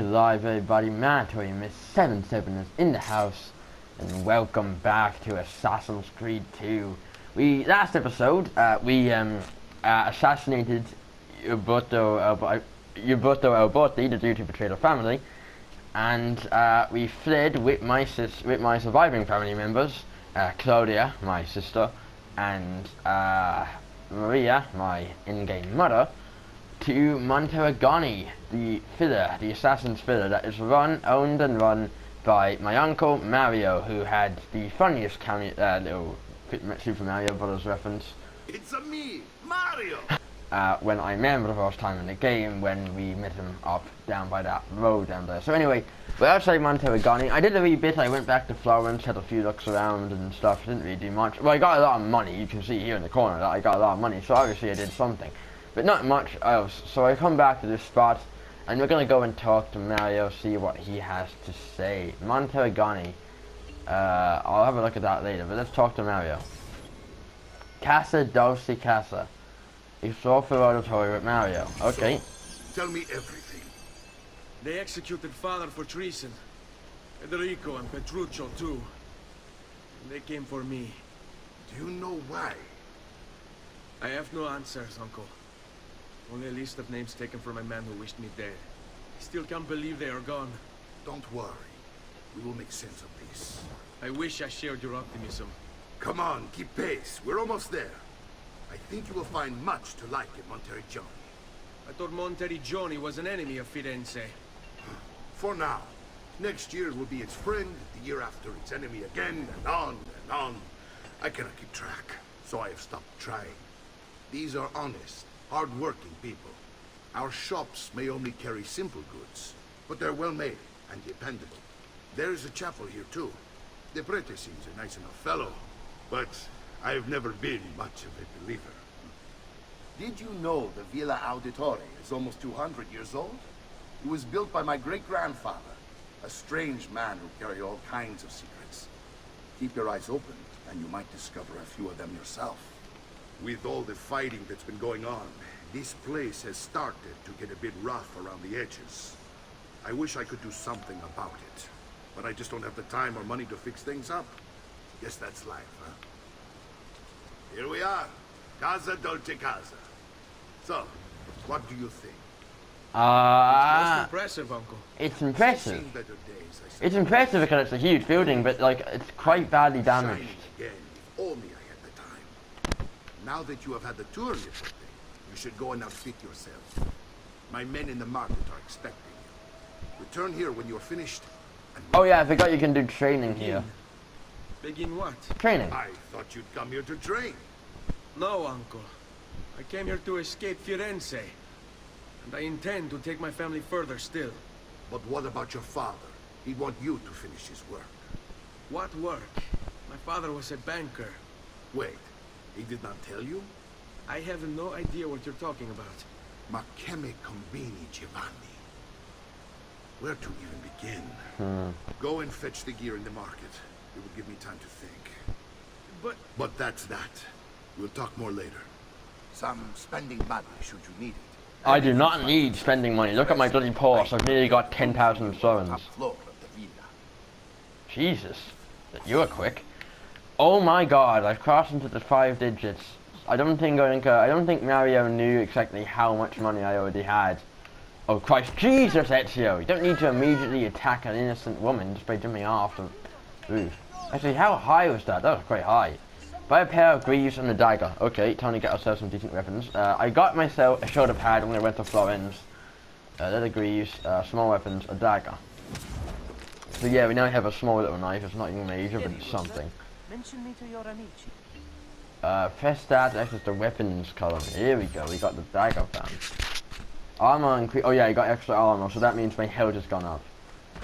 alive, everybody. Mandatory Miss 77 is in the house, and welcome back to Assassin's Creed 2. Last episode, we assassinated Alberto Alberti, the dude who betrayed our family, and we fled with my surviving family members, Claudia, my sister, and Maria, my in-game mother, to Monteriggioni, the assassin's villa that is owned and run by my uncle Mario, who had the funniest little Super Mario Brothers reference. It's a me, Mario! When I remember the first time in the game when we met him down by that road down there. So anyway, we're outside Monteriggioni. I did a wee bit. I went back to Florence, had a few looks around and stuff. Didn't really do much. Well, I got a lot of money. You can see here in the corner that I got a lot of money. So obviously I did something, but not much else. So I come back to this spot, and we're gonna go and talk to Mario, see what he has to say. Monteriggioni. I'll have a look at that later. But let's talk to Mario. Casa Dulce Casa. You saw for auditory with Mario. Okay. So, tell me everything. They executed father for treason. Federico and Petruccio too. And they came for me. Do you know why? I have no answers, Uncle. Only a list of names taken from a man who wished me dead. I still can't believe they are gone. Don't worry. We will make sense of this. I wish I shared your optimism. Come on, keep pace. We're almost there. I think you will find much to like in Monteriggioni. I thought Monteriggioni was an enemy of Firenze. For now. Next year will be its friend, the year after its enemy again, and on and on. I cannot keep track, so I have stopped trying. These are honest, hard-working people. Our shops may only carry simple goods, but they're well-made and dependable. There is a chapel here too. The prete seems a nice enough fellow, but I've never been much of a believer. Did you know the Villa Auditore is almost 200 years old? It was built by my great-grandfather, a strange man who carried all kinds of secrets. Keep your eyes open, and you might discover a few of them yourself. With all the fighting that's been going on, this place has started to get a bit rough around the edges. I wish I could do something about it, but I just don't have the time or money to fix things up. Guess that's life, huh? Here we are, Casa Dolce Casa. So, what do you think? It's impressive, Uncle. It's impressive. Seen better days, I It's impressive because it's a huge building, but like it's quite badly damaged. Shining again, if only I had the time. Now that you have had the tour of everything, you should go and outfit yourself. My men in the market are expecting you. Return here when you're finished. And Oh yeah, I forgot you can do training here. Begin what? Training. I thought you'd come here to train. No, Uncle. I came here to escape Firenze. And I intend to take my family further still. But what about your father? He'd want you to finish his work. What work? My father was a banker. Wait, he did not tell you? I have no idea what you're talking about. Ma che me combini, Giovanni? Where to even begin? Go and fetch the gear in the market. It will give me time to think. But that's that. We'll talk more later. Some spending money should you need it. I do not need spending money. Look at my bloody purse. I've nearly got 10,000 florins. Top floor of the villa. Jesus, you are quick. Oh my God! I've crossed into the 5 digits. I don't think Mario knew exactly how much money I already had. Oh Christ, Jesus, Ezio! You don't need to immediately attack an innocent woman just by jumping off the roof. Actually, how high was that? That was quite high. Buy a pair of greaves and a dagger. Okay, time to get ourselves some decent weapons. I got myself a shoulder pad when I went to Florence. Leather greaves, small weapons, a dagger. So yeah, we now have a small little knife. It's not even major, but it's something. Mention me to your amici. Press that to access the weapons column. Here we go. We got the dagger found. Armor increase. Oh yeah, I got extra armor, so that means my health has gone up.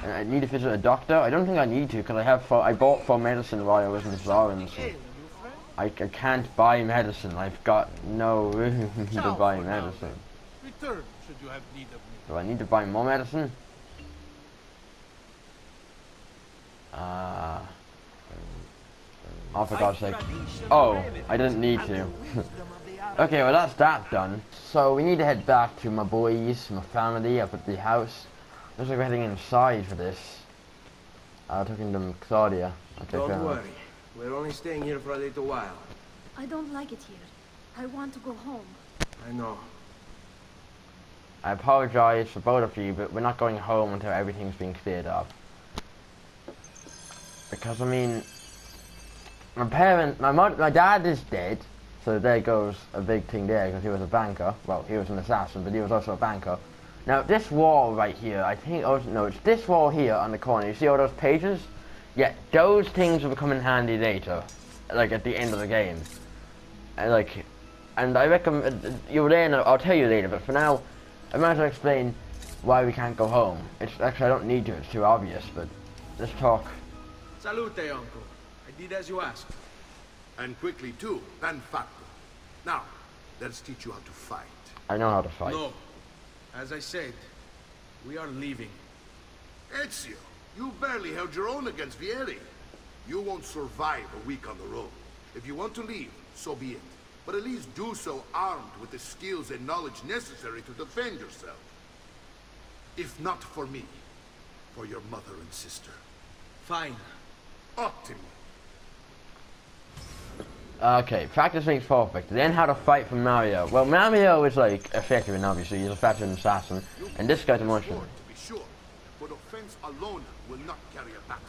And I need to visit a doctor. I don't think I need to because I bought 4 medicine while I was in Florence. I can't buy medicine. I've got no room to buy medicine. Return should you have need of me. Do I need to buy more medicine? Oh, for God's sake. Oh, I didn't need to. Okay, well that's that done. So we need to head back to my boys, my family up at the house. Looks like we're heading inside for this. Talking to Claudia. Okay, Don't fair enough. worry. We're only staying here for a little while. I don't like it here. I want to go home. I know. I apologize for both of you, but we're not going home until everything's been cleared up. Because, I mean, my dad is dead, so there goes a big thing there, because he was a banker. Well, he was an assassin, but he was also a banker. Now, this wall right here, I think, no, it's this wall here on the corner. You see all those pages? Yeah, those things will come in handy later, like at the end of the game. And I reckon, you'll learn, I'll tell you later, but for now, I might as well explain why we can't go home. It's actually, I don't need to, it's too obvious, but let's talk. Salute, uncle. I did as you asked. And quickly too, ben fatto. Now, let's teach you how to fight. I know how to fight. No. As I said, we are leaving. Ezio, you barely held your own against Vieri. You won't survive a week on the road. If you want to leave, so be it. But at least do so armed with the skills and knowledge necessary to defend yourself. If not for me, for your mother and sister. Fine. Ottimo. Okay, practice makes perfect. Then how to fight from Mario. Well, Mario is like effective and obviously he's a veteran assassin, and this guy's a marksman. To be sure, but offense alone will not carry a battle.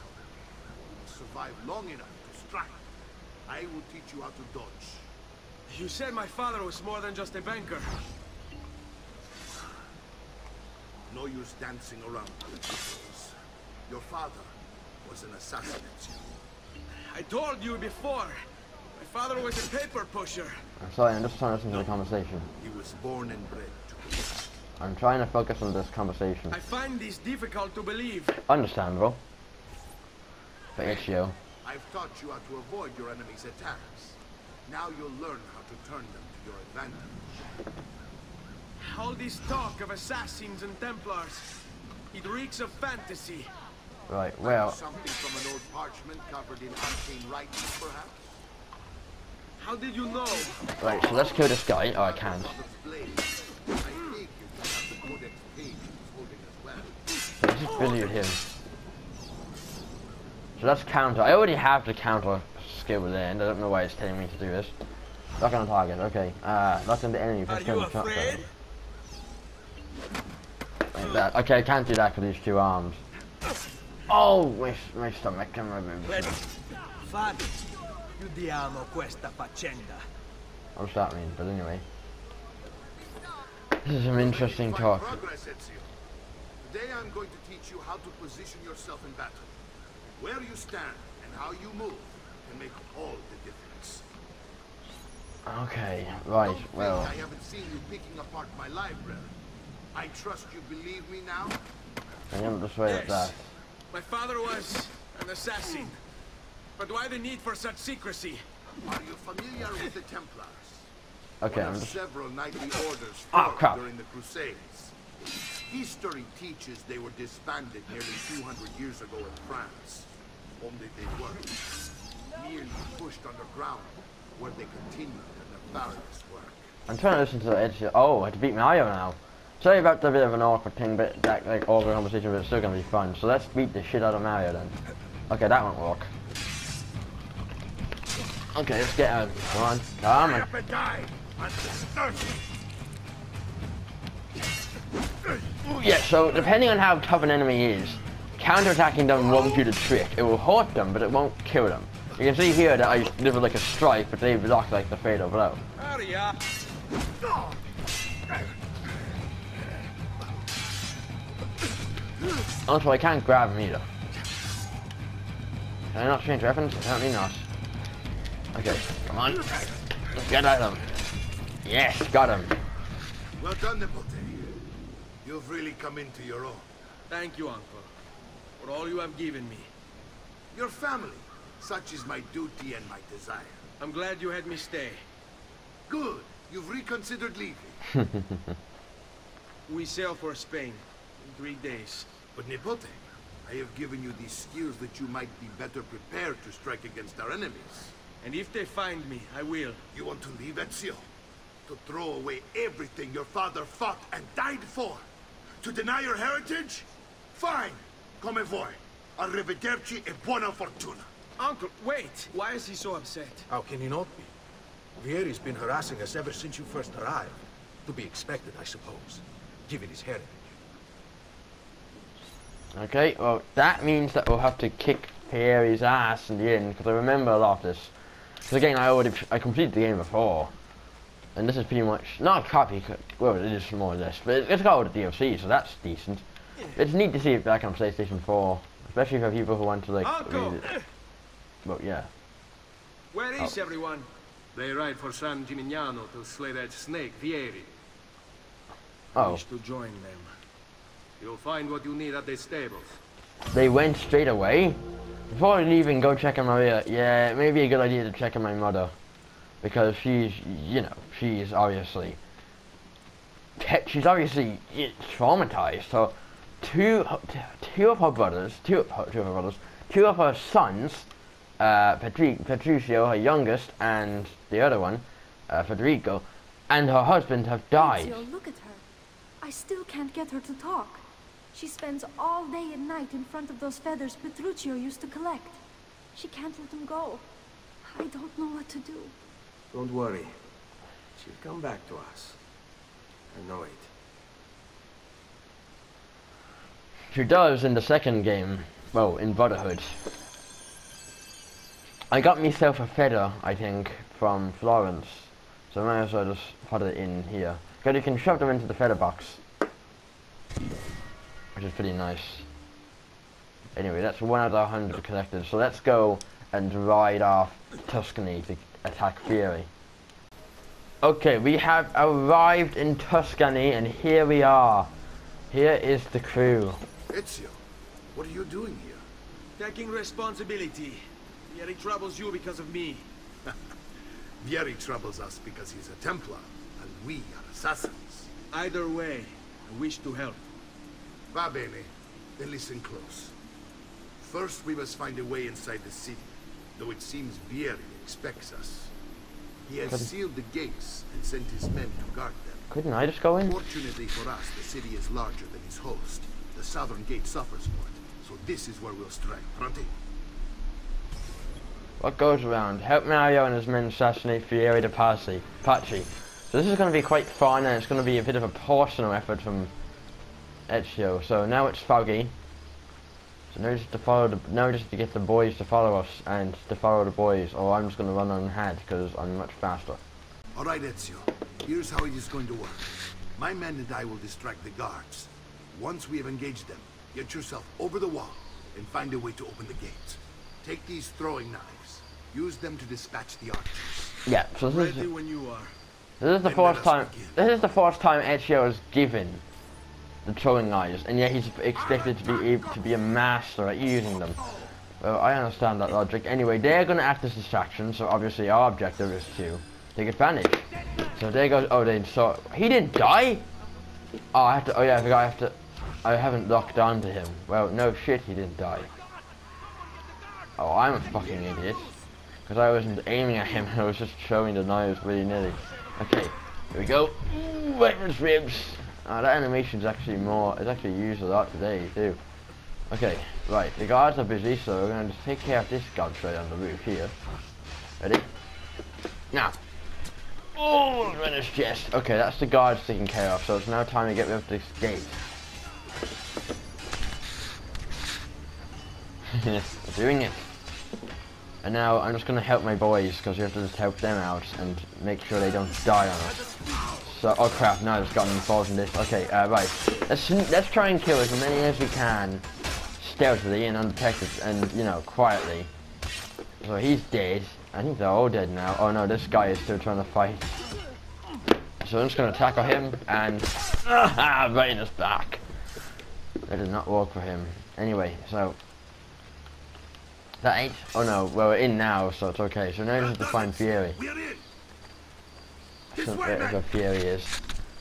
Survive long enough to strike. I will teach you how to dodge. You said my father was more than just a banker. No use dancing around. Your father was an assassin. I told you before. My father was a paper pusher. I'm sorry, I'm just trying to listen to the conversation. He was born and bred to. I'm trying to focus on this conversation. I find this difficult to believe. Understandable. But Ezio. I've taught you how to avoid your enemy's attacks. Now you'll learn how to turn them to your advantage. All this talk of assassins and Templars, it reeks of fantasy. Right, well, Something from an old parchment covered in arcane writings, perhaps? How did you know? right, so let's kill this guy. Oh, I can't. I think you have the codex page holding as well. So let's just busy with him. So that's counter. I already have the counter skill with it, and I don't know why it's telling me to do this. Lock on target, okay. Lock on the enemy. Are you afraid? Like that. Okay, I can't do that with these two arms. Oh, my stomach. Can remove. Fabio, chiudiamo questa faccenda. What does that mean? But anyway. This is some interesting talk. Progress, Ezio. Today I'm going to teach you how to position yourself in battle. Where you stand and how you move can make all the difference. Okay, right, Don't well. think I haven't seen you picking apart my library. I trust you believe me now? I'm gonna just wait at that. My father was an assassin. But why the need for such secrecy? Are you familiar with the Templars? Okay, One I'm of just. several knightly orders Ah, formed crap. during the Crusades. History teaches they were disbanded nearly 200 years ago in France. Only they weren't. Merely pushed underground, where they continued their nefarious work. I'm trying to listen to the Ezio. Oh, I have to beat Mario now. Sorry about the bit of an awkward thing, but that like awkward conversation, but it's still gonna be fun. So let's beat the shit out of Mario then. Okay, that won't work. Okay, let's get out. Come on, come on. and die! I'm thirsty! Yeah, so depending on how tough an enemy is, counterattacking them won't do the trick. It will hurt them, but it won't kill them. You can see here that I deliver like a strike, but they block like the fatal blow. Aria! Also, I can't grab him either. Can I not change weapons? Apparently not. Okay, come on. Let's get at him. Yes, got him. Well done, Nipote. You've really come into your own. Thank you, uncle, for all you have given me. Your family. Such is my duty and my desire. I'm glad you had me stay. Good. You've reconsidered leaving. We sail for Spain in 3 days. But Nipote, I have given you these skills that you might be better prepared to strike against our enemies. And if they find me, I will. You want to leave Ezio? To throw away everything your father fought and died for? To deny your heritage? Fine. Come vuoi. Arrivederci e buona fortuna. Uncle, wait! Why is he so upset? How can he not be? Vieri's been harassing us ever since you first arrived. To be expected, I suppose, given his heritage. Okay, well, that means that we'll have to kick Vieri's ass in the end, because I remember a lot of this. Because again, I completed the game before. And this is pretty much, not a copy, well, it is more or less, but it's got all the DLC, so that's decent. It's neat to see it back on PlayStation 4, especially for people who want to, like, read it. Well, yeah. Where is everyone? They ride for San Gimignano to slay that snake, Vieri. I wish to join them. You'll find what you need at the stables. They went straight away? Before leaving, go check on Maria. Yeah, it may be a good idea to check on my mother. Because she's, you know, she's obviously traumatized. So, two of her sons, Patricio, her youngest, and the other one, Federico, and her husband have died. Ezio, look at her. I still can't get her to talk. She spends all day and night in front of those feathers Petruccio used to collect. She can't let them go. I don't know what to do. Don't worry. She'll come back to us. I know it. She does in the second game. Well, in Brotherhood. I got myself a feather, I think, from Florence. So I might as well just put it in here. Because you can shove them into the feather box. Which is pretty nice. Anyway, that's 1 out of 100 collected. So let's go and ride off Tuscany to attack Vieri. Okay, we have arrived in Tuscany and here we are. Here is the crew. Ezio, what are you doing here? Taking responsibility. Vieri troubles you because of me. Vieri troubles us because he's a Templar, and we are assassins. Either way, I wish to help. Va bene. Then listen close. First, we must find a way inside the city, though it seems Vieri expects us. He has sealed the gates and sent his men to guard them. Couldn't I just go in? Fortunately for us, the city is larger than his host. The southern gate suffers for it, so this is where we'll strike. Pronti? What goes around? Help Mario and his men assassinate Vieri De Pazzi. So this is going to be quite fun, and it's going to be a bit of a personal effort from Ezio. So now it's foggy. So now just to follow now just to get the boys to follow us and to follow the boys, or I'm just going to run on ahead because I'm much faster. All right, Ezio. Here's how it is going to work. My men and I will distract the guards. Once we have engaged them, get yourself over the wall and find a way to open the gates. Take these throwing knives. Use them to dispatch the archers. Yeah. So this Ready is when you are. the first time. This is the first time Ezio is given the throwing knives, and yet he's expected to be a master at using them. Well, I understand that logic. Anyway, they're going to act as distractions, so obviously our objective is to take advantage. So there goes. Oh, they saw. He didn't die. Oh, I have to. Oh yeah, I forgot. I haven't locked on to him. Well, no shit, he didn't die. Oh, I'm a fucking idiot. Because I wasn't aiming at him. I was just throwing the knives willy-nilly. Okay, here we go. Ooh, weapons ribs. That animation's actually it's actually used a lot today too. Okay, right, the guards are busy, so we're going to take care of this godstraight on the roof here. Ready? Now. Oh, run his chest. Okay, that's the guards taken care of, so it's now time to get rid of this gate. We're doing it. And now I'm just going to help my boys, because we have to just help them out and make sure they don't die on us. So, oh crap, now I've gotten involved in this. Okay, right. Let's try and kill as many as we can, stealthily and undetected, and, you know, quietly. So he's dead. I think they're all dead now. Oh no, this guy is still trying to fight. So I'm just going to tackle him, and right in his back. That did not work for him. Anyway, so... That ain't... Oh no, well we're in now, so it's okay. So now we just have to find Vieri. So there's where Vieri is.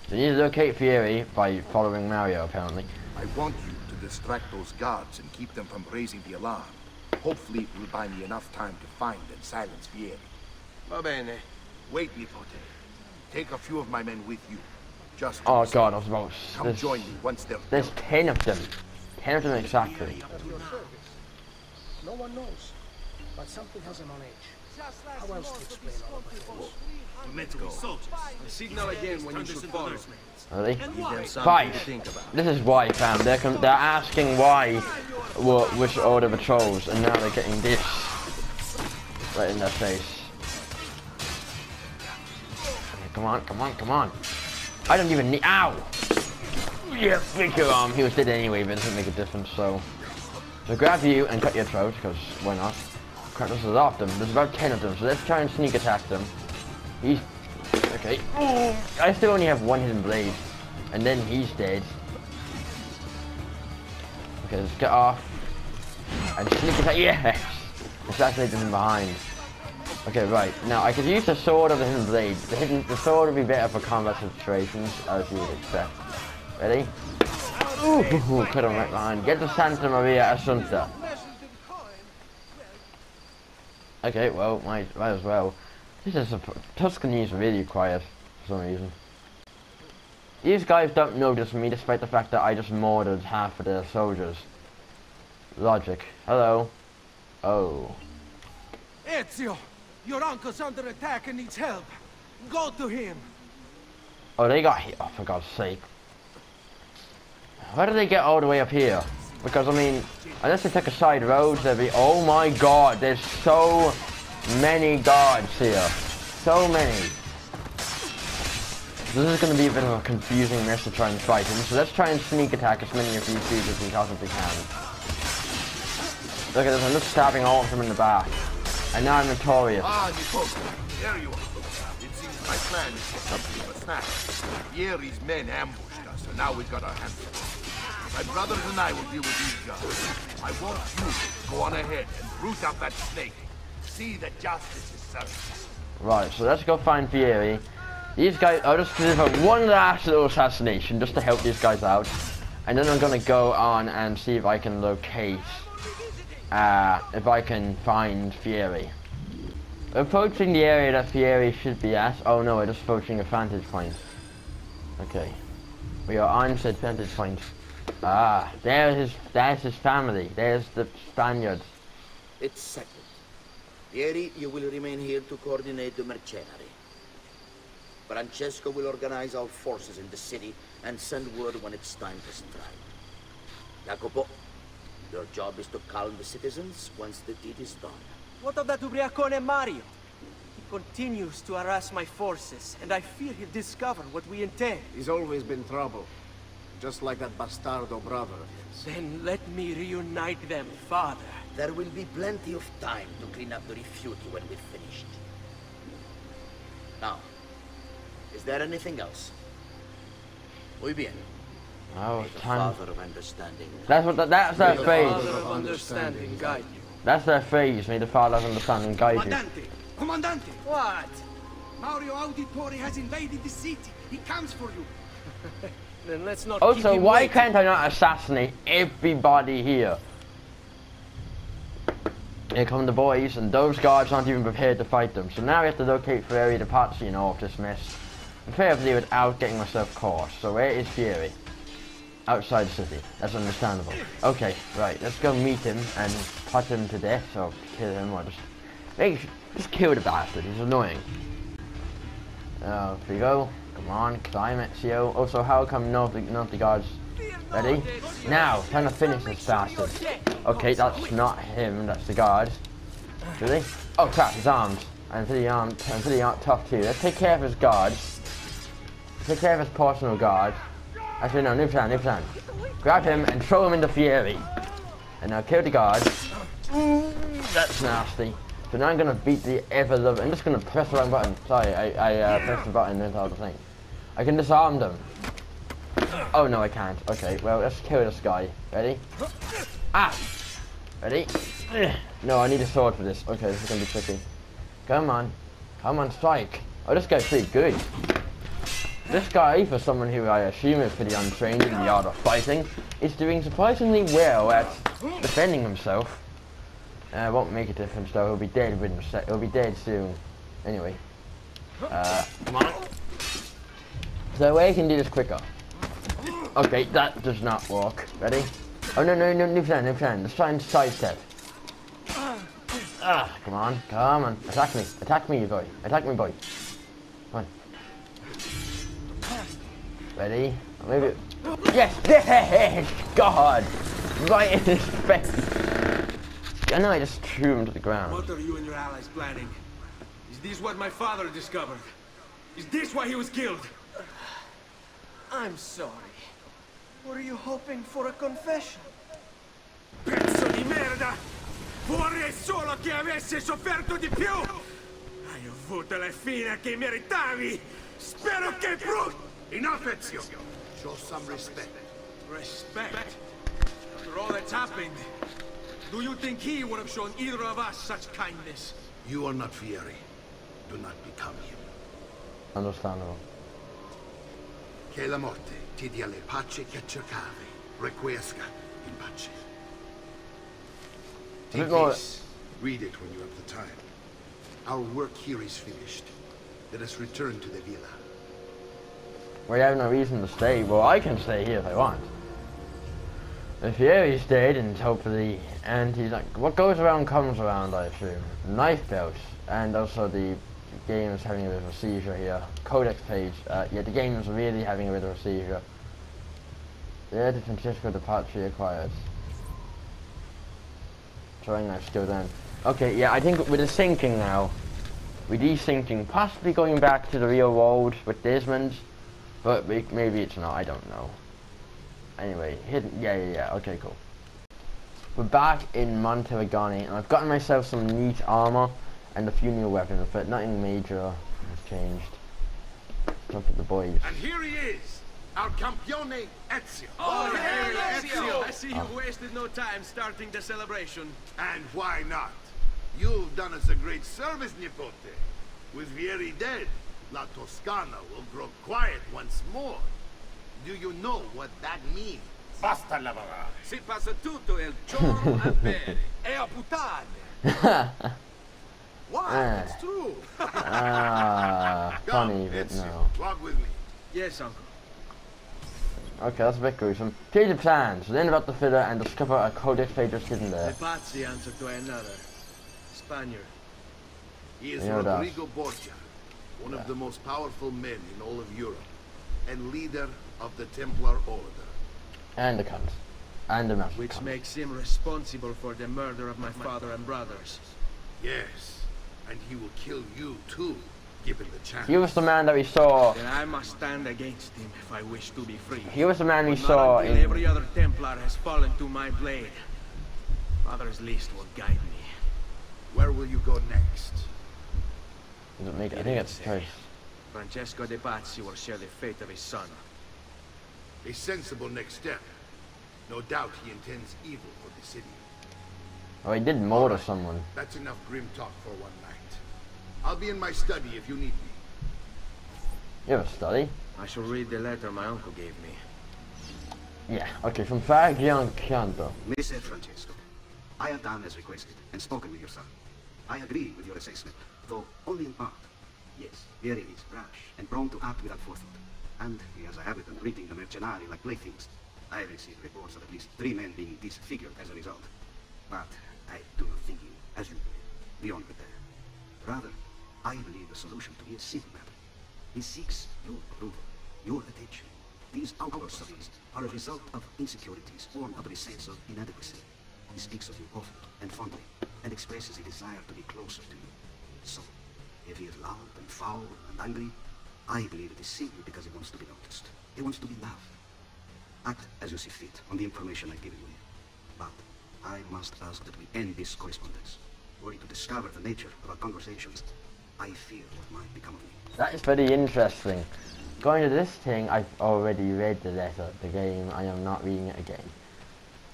So you need to locate Vieri by following Mario, apparently. I want you to distract those guards and keep them from raising the alarm. Hopefully it will buy me enough time to find and silence Vieri. Va bene. Wait, Nipote. Take a few of my men with you. Just Oh god, I was about... Come join me once they're... There's 10 of them. 10 of them exactly. At your service. No one knows, but something has him on edge. How else to explain all of this? Meant to be soldiers. Signal again when you should follow. Really? Give them Right. something to think about. This is why, fam. They're asking why, which order patrols, and now they're getting this right in their face. Okay, come on, come on, come on. I don't even need. Ow! Yeah, break your arm. He was dead anyway, but it doesn't make a difference. So grab you and cut your throat, because why not? Crap, this is off them. There's about 10 of them, so let's try and sneak attack them. He's okay. I still only have one hidden blade, and then he's dead. Okay, let's get off and sneak attack. Yes, assassinate them from behind. Okay, right now I could use the sword or the hidden blade. The sword would be better for combat situations, as you would expect. Ready? Ooh, cut him right behind. Get to Santa Maria Assunta. Okay, well, might as well. Tuscany is really quiet for some reason. These guys don't notice me despite the fact that I just murdered half of their soldiers. Logic. Hello. Oh. Ezio! Your uncle's under attack and needs help. Go to him. Oh, they got hit. Oh, for God's sake. How did they get all the way up here? Because, I mean, unless they take a side road, they'll be... Oh my God, there's so many guards here. So many. This is going to be a bit of a confusing mess to try and fight him. So let's try and sneak attack as many of these dudes as we possibly can. Look at this, I'm just stabbing all of them in the back. And now I'm notorious. Ah, Nico, there you are. It seems my plan is to something of a snack. Vieri's men ambushed us, and now we've got our hands full. My brothers and I will deal with these guys. I want you to go on ahead and root out that snake. See that justice is served. Right, so let's go find Vieri. These guys, I'll just deliver one last little assassination just to help these guys out. And then I'm gonna go on and see if I can locate, if I can find Vieri. Approaching the area that Vieri should be at. Oh no, we're just approaching a vantage point. Okay. We are on said vantage point. Ah, there's his family. There's the Spaniards. It's settled. Vieri, you will remain here to coordinate the mercenary. Francesco will organize our forces in the city and send word when it's time to strike. Jacopo, your job is to calm the citizens once the deed is done. What of that Ubriacone Mario? He continues to harass my forces, and I fear he'll discover what we intend. He's always been trouble. Just like that bastardo brother of his. Then let me reunite them, father. There will be plenty of time to clean up the refuge when we've finished. Now, is there anything else? Muy bien. Oh, May the time. Father of Understanding. That's their phrase. Father of understanding guide you. That's their phrase. May the Father of understanding guide you. Comandante! Comandante! What? Mario Auditore has invaded the city. He comes for you. Then let's not keep Also, him why waiting. can't I not assassinate everybody here? Here come the boys, and those guards aren't even prepared to fight them. So now we have to locate Vieri De Pazzi and all of this mess. Preferably without getting myself caught. So where is Vieri? Outside the city. That's understandable. Okay, right. Let's go meet him and put him to death, or kill him, or just kill the bastard. He's annoying. Here we go. Come on, climb Ezio. Also, how come none of the guards... Ready? Now, trying to finish this bastard. Okay, that's not him, that's the guard. Really? Oh crap, he's armed. And pretty tough too. Let's take care of his guards. Take care of his personal guard. Actually no, new plan. Grab him and throw him into Vieri. And now kill the guard. That's nasty. So now I'm gonna beat the ever-loving... I'm just gonna press the wrong button. Sorry, I pressed the button and all the thing. I can disarm them. Oh no, I can't. Okay, well, let's kill this guy. Ready? Ah! Ready? No, I need a sword for this. Okay, this is gonna be tricky. Come on. Come on, strike. Oh, this guy's pretty good. This guy, for someone who I assume is pretty untrained in the art of fighting, is doing surprisingly well at defending himself. Won't make a difference though, he'll be dead within a sec. He'll be dead soon. Anyway. Come on. So, way I can do this quicker. Okay, that does not work. Ready? Oh no, no, no, new plan, new plan. Let's try and sidestep. Ah, come on, come on. Attack me, you boy. Attack me, boy. Come on. Ready? Maybe. Yes! Yes! God! Right in his face! I know I just threw him to the ground. What are you and your allies planning? Is this what my father discovered? Is this why he was killed? I'm sorry. Were you hoping for a confession? Pezzo di merda! Vorrei solo che avessi sofferto di più! Hai avuto la fine che meritavi! Spero che Enough, Ezio! Show some respect. Respect? After all that's happened, do you think he would have shown either of us such kindness? You are not Vieri. Do not become him. Understandable. Che la morte ti dia le pace che cercavi. Requiesca in pace. Take this. Read it when you have the time. Our work here is finished. Let us return to the villa. We have no reason to stay. Well, I can stay here if I want. If Vieri stayed, and hopefully, and he's like, what goes around comes around, I assume. Knife belts, and also the game is having a bit of a seizure here. Codex page, yeah, the game is really having a bit of a seizure. Vieri De Pazzi acquired. Throwing knife still then. Okay, yeah, I think with the syncing now, we're desyncing, possibly going back to the real world with Desmond, but maybe it's not, I don't know. Anyway, hidden, yeah, okay, cool. We're back in Monteriggioni, and I've gotten myself some neat armor and a few new weapons, but nothing major has changed. Let's look at the boys. And here he is, our campione Ezio. Oh, hey, Ezio! I see you've wasted no time starting the celebration. And why not? You've done us a great service, Nipote. With Vieri dead, La Toscana will grow quiet once more. Do you know what that means? Basta lavorare. Si passa tutto il giorno a bere e a puttane. Why? It's true. Funny, but no. Walk with me. Yes, uncle. Okay, that's a bit gruesome. Change the plans. Learn about the fiddler and discover a codex page just hidden there. De Pazzi answered to another. Spaniard. He is Rodrigo Borgia, one of the most powerful men in all of Europe, and leader of the Templar Order. And a cunt. And a massive Which cunt. makes him responsible for the murder of my father and brothers. Yes, and he will kill you too, given the chance. He was the man that we saw. Then I must stand against him if I wish to be free. He was the man we But saw not until in. every other Templar has fallen to my blade. Father's list will guide me. Where will you go next? Does it make it? I think it's choice. Francesco De Pazzi will share the fate of his son. A sensible next step. No doubt he intends evil for the city. Oh, he did murder someone. That's enough grim talk for one night. I'll be in my study if you need me. You have a study? I shall read the letter my uncle gave me. Yeah, okay, from Giancanto. Messer Francesco, I have done as requested and spoken with your son. I agree with your assessment, though only in part. Yes, Vieri is rash and prone to act without forethought, and he has a habit of treating the mercenari like playthings. I have received reports of at least 3 men being disfigured as a result. But I do not think him, as you believe, beyond repair. Rather, I believe the solution to be a simple matter. He seeks your approval, your attention. These outbursts of his are a result of insecurities born out of a sense of inadequacy. He speaks of you often and fondly, and expresses a desire to be closer to you. So, if he is loud and foul and angry, I believe it is simply because he wants to be noticed. He wants to be loved. Act as you see fit on the information I've given you. But I must ask that we end this correspondence. Were you to discover the nature of our conversations, I fear what might become of me. That is very interesting. Going to this thing, I've already read the letter, the game. I am not reading it again.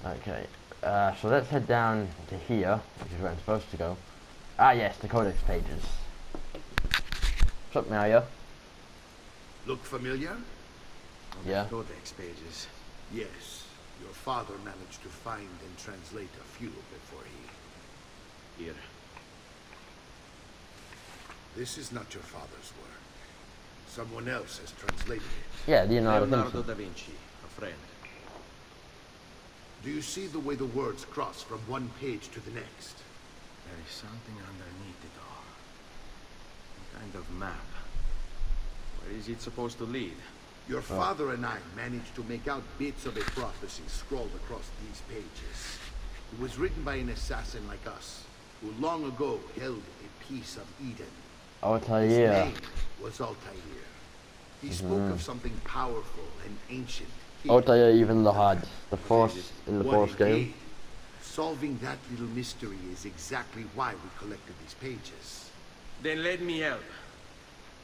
Okay, so let's head down to here, which is where I'm supposed to go. Ah yes, the codex pages. What's up, Mario? Look familiar? Yeah. Codex pages. Yes. Your father managed to find and translate a few before he... Here. This is not your father's work. Someone else has translated it. Yeah, Leonardo da Vinci, a friend. Do you see the way the words cross from one page to the next? There is something underneath it all. Some kind of map. Where is it supposed to lead? Your father and I managed to make out bits of a prophecy scrawled across these pages. It was written by an assassin like us, who long ago held a piece of Eden. Altair. His name was Altair. He spoke of something powerful and ancient. Altair even had the Force in the Force game. Solving that little mystery is exactly why we collected these pages. Then let me help.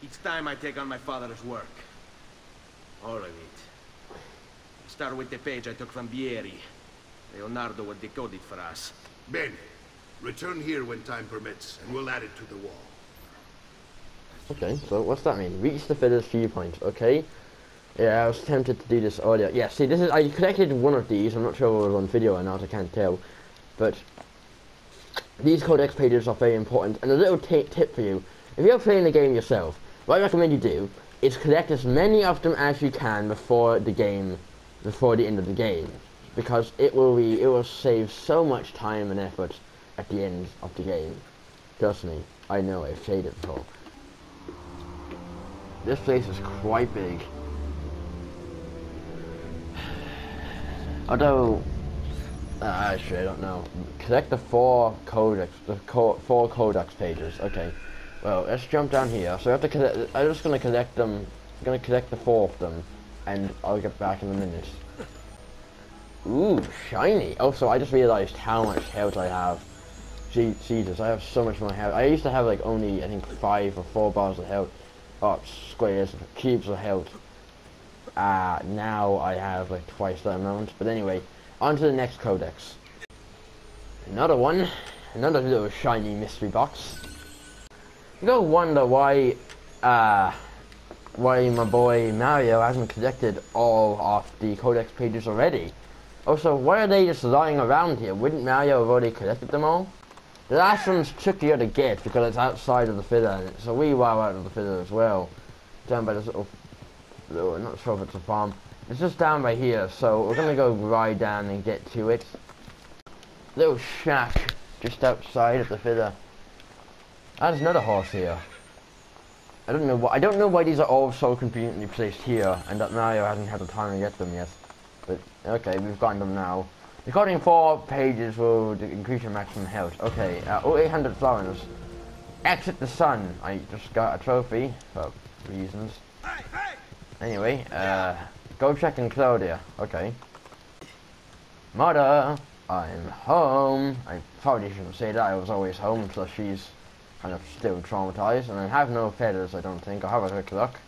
Each time I take on my father's work. All of it. Start with the page I took from Vieri. Leonardo will decode it for us. Ben, return here when time permits, and we'll add it to the wall. Okay, so what's that mean? Reach the Fitter's viewpoint, okay. Yeah, I was tempted to do this earlier. Yeah, see, this is, I collected one of these. I'm not sure if it was on video or not, I can't tell. But these codex pages are very important. And a little tip for you, if you're playing the game yourself, what I recommend you do is collect as many of them as you can before the end of the game. Because it will save so much time and effort at the end of the game. Trust me, I know, I've played it before. This place is quite big. Although, actually I don't know. Collect the four codex pages. Okay. Well, let's jump down here. So I have to collect. I'm just gonna collect them. I'm gonna collect the 4 of them, and I'll get back in a minute. Ooh, shiny. Oh, so I just realized how much health I have. Jesus, I have so much more health. I used to have like only I think 5 or 4 bars of health. Oh, squares, cubes of health. Now I have like twice that amount. But anyway, on to the next codex. Another one. Another little shiny mystery box. You gotta wonder why my boy Mario hasn't collected all of the codex pages already. Also, why are they just lying around here? Wouldn't Mario have already collected them all? The last one's trickier to get because it's outside of the filler, and it's a wee while out of the filler as well. Down by this little, I'm not sure if it's a farm. It's just down by here, so we're gonna go ride down and get to it. Little shack just outside of the filler. There's another horse here. I don't know why these are all so conveniently placed here, and that Mario hasn't had the time to get them yet. But okay, we've gotten them now. Recording 4 pages will increase your maximum health. Okay, 800 florins. Exit the sun. I just got a trophy for reasons. Anyway, go check in Claudia. Okay. Mother, I'm home. I probably shouldn't say that. I was always home, so she's kind of still traumatized. And I have no feathers, I don't think. I'll have a quick look.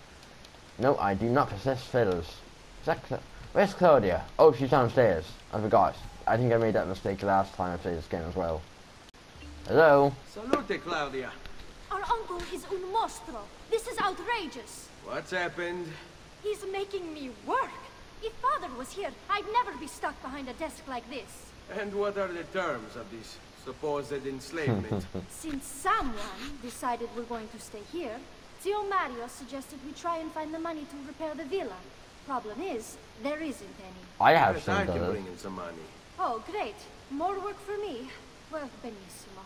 No, I do not possess feathers. Is that where's Claudia? Oh, she's downstairs. I forgot. I think I made that mistake last time I played this game as well. Hello? Salute, Claudia. Our uncle is un mostro. This is outrageous. What's happened? He's making me work. If Father was here, I'd never be stuck behind a desk like this. And what are the terms of this supposed enslavement? Since someone decided we're going to stay here, Zio Mario suggested we try and find the money to repair the villa. Problem is, there isn't any. I have yes, some I can bring in some money. Oh, great. More work for me. Well, benissimo.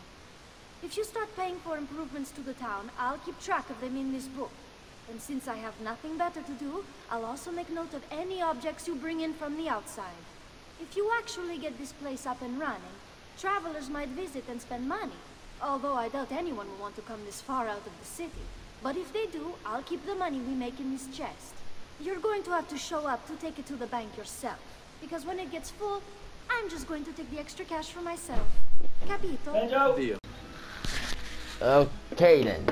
If you start paying for improvements to the town, I'll keep track of them in this book. And since I have nothing better to do, I'll also make note of any objects you bring in from the outside. If you actually get this place up and running, travelers might visit and spend money. Although I doubt anyone will want to come this far out of the city. But if they do, I'll keep the money we make in this chest. You're going to have to show up to take it to the bank yourself. Because when it gets full, I'm just going to take the extra cash for myself. Capito? Deal. Okay then.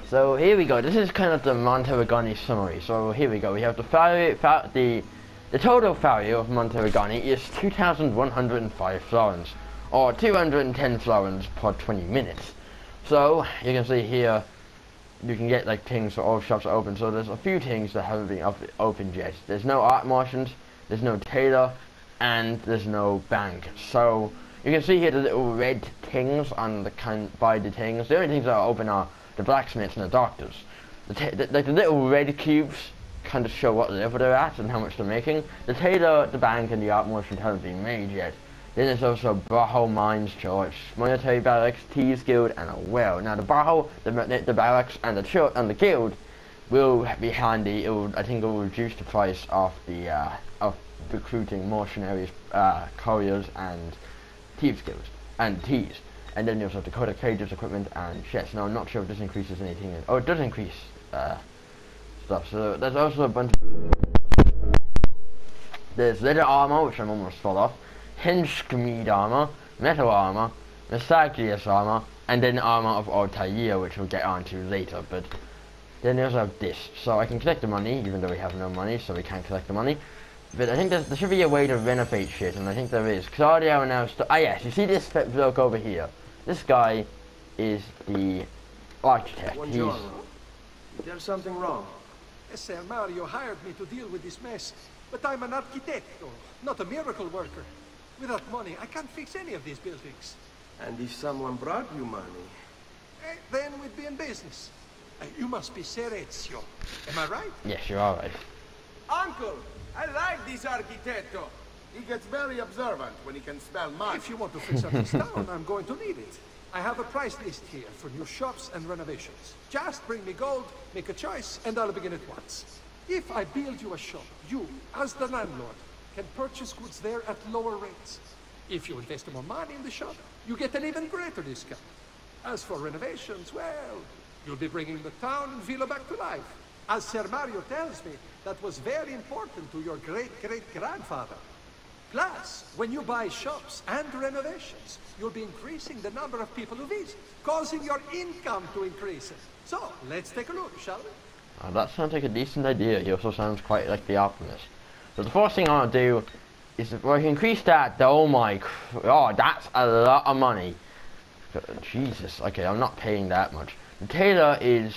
So here we go. This is kind of the Monteriggioni summary. So here we go. We have the total value of Monteriggioni is 2,105 florins, or 210 florins per 20 minutes. So you can see here, you can get like things for all shops are open. So there's a few things that haven't been opened yet. There's no art merchant, there's no tailor, and there's no bank. So you can see here the little red things on the by the things. The only things that are open are the blacksmiths and the doctors. The little red cubes kind of show what level they're at and how much they're making. The tailor, the bank, and the art merchant haven't been made yet. Then there's also Bajo Mines Church, Monetary Barracks, Thieves Guild, and a well. Now the Bajo, the barracks, and the church and the guild will be handy. I think it will reduce the price of the of recruiting mercenaries, couriers, and thieves guilds and thieves. And then you also have Dakota cages, equipment, and chests. Now I'm not sure if this increases anything. Oh, it does increase stuff. So there's also a bunch. There's leather armor, which I'm almost full of. Hinskmead armor, metal armor, Mesaglius armor, and then armor of Altair, which we'll get onto later. But then there's also have this, so I can collect the money, even though we have no money, so we can't collect the money. But I think there should be a way to renovate shit, and I think there is. Claudio now. Yes, you see this bloke over here. This guy is the architect. There's something wrong. Ser Mario hired me to deal with this mess, but I'm an arquitecto, not a miracle worker. Without money, I can't fix any of these buildings. And if someone brought you money? Then we'd be in business. You must be Ser Ezio. Am I right? Yes, you are right. Uncle, I like this arquitecto. He gets very observant when he can smell mud. If you want to fix up this town, I'm going to need it. I have a price list here for new shops and renovations. Just bring me gold, make a choice, and I'll begin at once. If I build you a shop, you, as the landlord, can purchase goods there at lower rates. If you invest more money in the shop, you get an even greater discount. As for renovations, well, you'll be bringing the town and villa back to life. As Ser Mario tells me, that was very important to your great-great-grandfather. Plus, when you buy shops and renovations, you'll be increasing the number of people who visit, causing your income to increase. So, let's take a look, shall we? That sounds like a decent idea. He also sounds quite like the optimist. So the first thing I want to do is, well, if you increase that, oh my, that's a lot of money. Jesus, okay, I'm not paying that much. The tailor is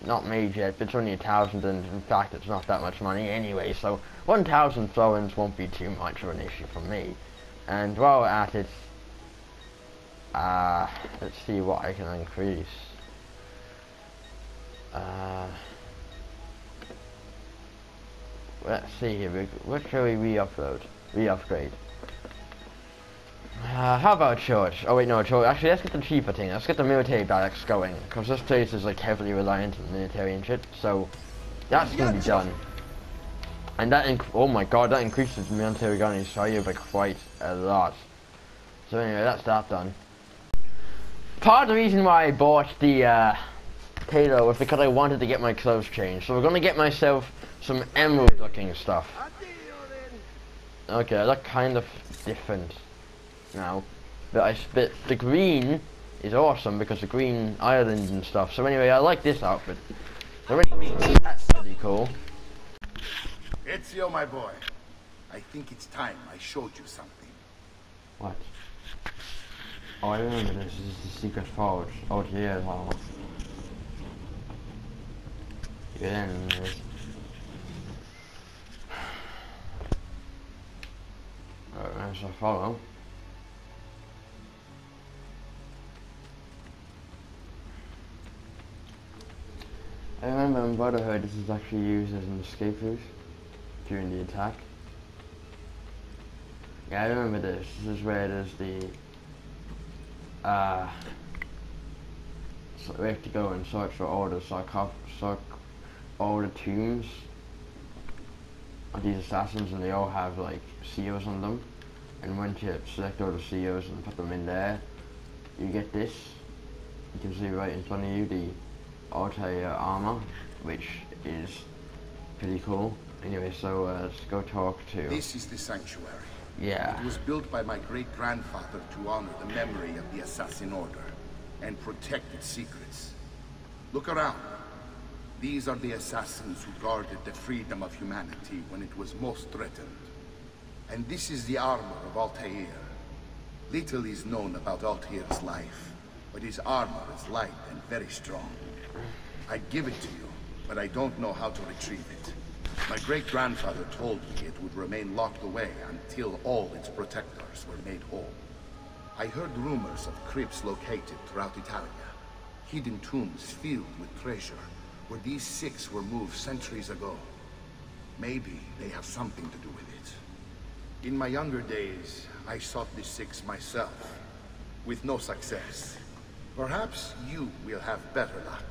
not made yet, but it's only 1,000, and in fact it's not that much money anyway, so 1,000 throw-ins won't be too much of an issue for me. And while we're at it, let's see what I can increase. Let's see here, what shall we re-upgrade? How about church? Oh wait, no, church. Actually, let's get the cheaper thing. Let's get the military barracks going, because this place is like heavily reliant on military and shit. So that's gonna be done. And that, oh my god, that increases military gun size by quite a lot. So anyway, that's that done. Part of the reason why I bought the tailor was because I wanted to get my clothes changed. So we're gonna get myself some emerald-looking stuff. Okay, I look kind of different now, but the green is awesome because the green island and stuff. So anyway, I like this outfit. That's pretty cool. Ezio, my boy, I think it's time I showed you something. What? Oh, I remember this. This is the secret forge. Oh, yeah, wow. Yeah, there's a follow. I remember in Brotherhood this is actually used as an escape route during the attack. Yeah, I remember this. This is where there's the so we have to go and search for all the all the tombs of these assassins, and they all have like seals on them. And once you select all the seals and put them in there, you get this. You can see right in front of you the Altair armor, which is pretty cool. Anyway, so let's go talk to... This is the sanctuary. Yeah. It was built by my great-grandfather to honor the memory of the Assassin Order and protect its secrets. Look around. These are the assassins who guarded the freedom of humanity when it was most threatened. And this is the armor of Altair. Little is known about Altair's life, but his armor is light and very strong. I'd give it to you, but I don't know how to retrieve it. My great-grandfather told me it would remain locked away until all its protectors were made whole. I heard rumors of crypts located throughout Italia, hidden tombs filled with treasure, where these six were moved centuries ago. Maybe they have something to do with it. In my younger days, I sought the six myself, with no success. Perhaps you will have better luck.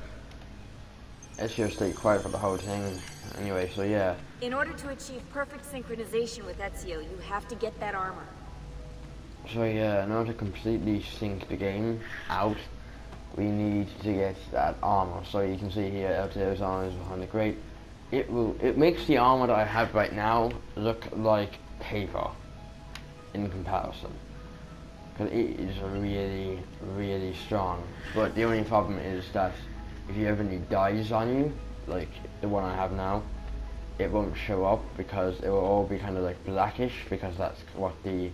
Ezio stayed quiet for the whole thing. Anyway, so yeah. In order to achieve perfect synchronization with Ezio, you have to get that armor. So yeah, in order to completely sync the game out, we need to get that armor. So you can see here, Ezio's armor is behind the grate. It makes the armor that I have right now look like paper in comparison, because it is really, really strong. But the only problem is that if you have any dyes on you, like the one I have now, it won't show up because it will all be kind of like blackish, because that's what the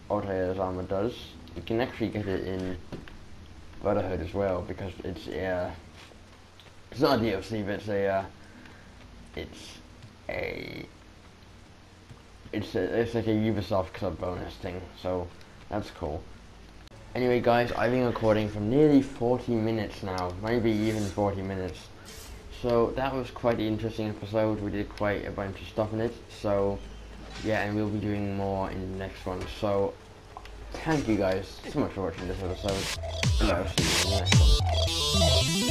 Ezio's armor does. You can actually get it in Brotherhood as well, because it's not a DLC, but it's like a Ubisoft Club bonus thing, so that's cool. Anyway guys, I've been recording for nearly 40 minutes now, maybe even 40 minutes. So that was quite an interesting episode. We did quite a bunch of stuff in it, so yeah, and we'll be doing more in the next one. So thank you guys so much for watching this episode, and I'll see you in the next one.